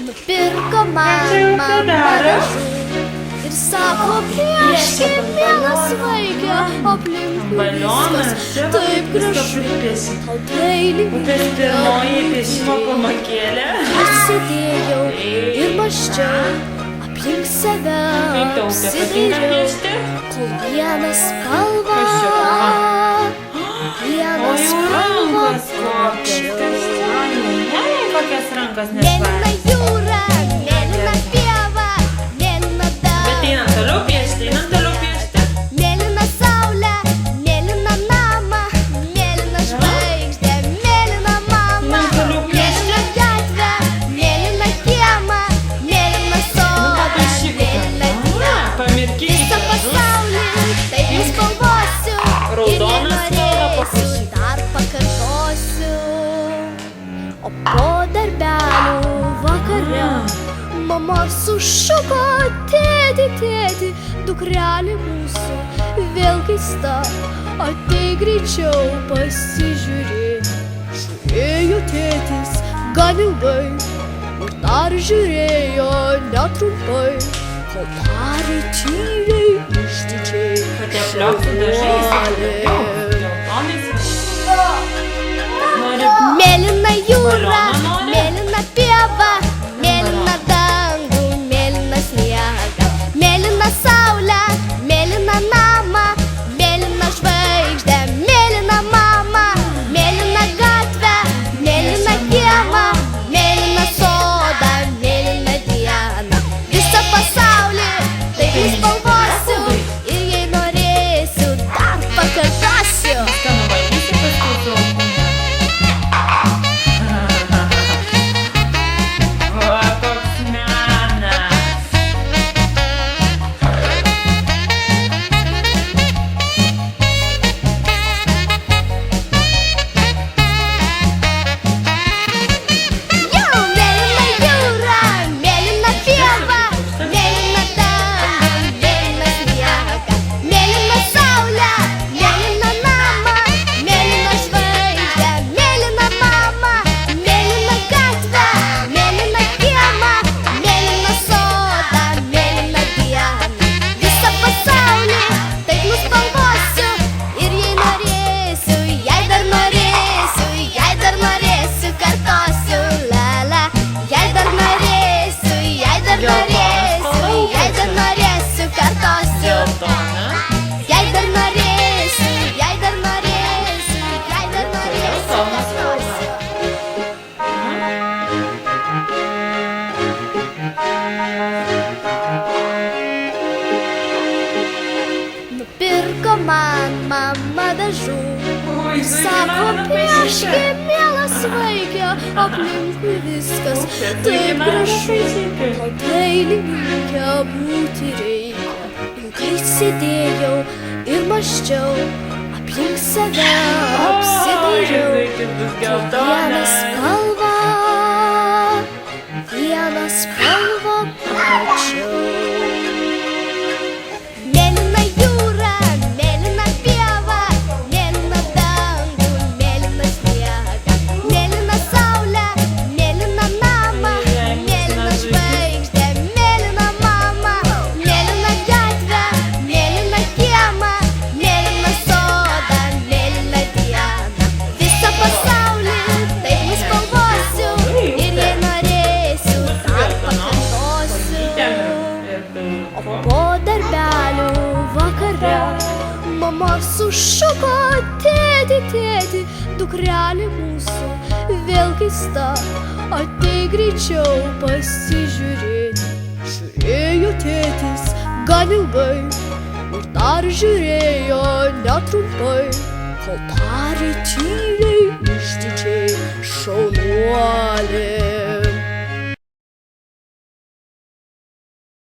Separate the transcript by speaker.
Speaker 1: Nupirko man bagažų ir sako, pieški, mielas vaikė, aplinkui viskas taip gražu. Tau dailininkiau sėdėjau ir mąsčiau, aplink save apsidairiau, kol vieną spalvą pamačiau. Mėlyna jūra, mėlyna pieva, mėlyna dangų, mėlyna saulė, mėlyna namą, mėlyna žvaigždė, mėlyna mama, mėlyna gatvė, mėlyna kiemą, mėlyna sodą, mėlyna dieną. Visą pasaulį taip nuspalvosiu ir nenorėsiu, dar pakartosiu. O po darbelių vakare mama sušuko, tėti, tėti, dukrelė mūsų vėl keista, ateik greičiau pasižiūrėk. Žiūrėjo tėtis gan ilgai ir dar žiūrėjo netrumpai, kol tarė tyliai išdidžiai šaunuolė. Mėlyna jūra, mėlyna pieva, mėlyna dangų, mėlyna sniegą, mėlyna saulė, mėlyna namą, mėlyna žvaigždė, mėlyna mama, mėlyna gatvė, mėlyna kiemą, mėlyna sodą, mėlyna dieną. Visą pasaulį taip nuspalvosiu ir jei norėsiu, dar pakartosiu. Nupirko man mama dažų, sako, pieški, mielas vaikė, aplinkui viskas taip gražu, o dailininkė būti reikia. Ilgai sėdėjau ir mąsčiau, aplink save apsidairiau, vieną spalvą pamačiau. Mėlyna jūra, mėlyna pieva, mėlyna dangų, mėlyna sniegą, mėlyna saulė, mėlyna namą, mėlyna žvaigždė, mėlyna mama, mėlyna gatvė, mėlyna kiemą, mėlyna sodą, mėlyna dieną. Visą pasaulį taip nuspalvosiu ir jei norėsiu, dar pakartosiu. O po darbelių vakare mama sušuko, tėti, tėti, dukrelė mūsų vėl keista, ateik greičiau pasižiūrėk. Žiūrėjo tėtis gan ilgai ir dar žiūrėjo netrumpai, kol tarė tyliai išdidžiai šaunuolė.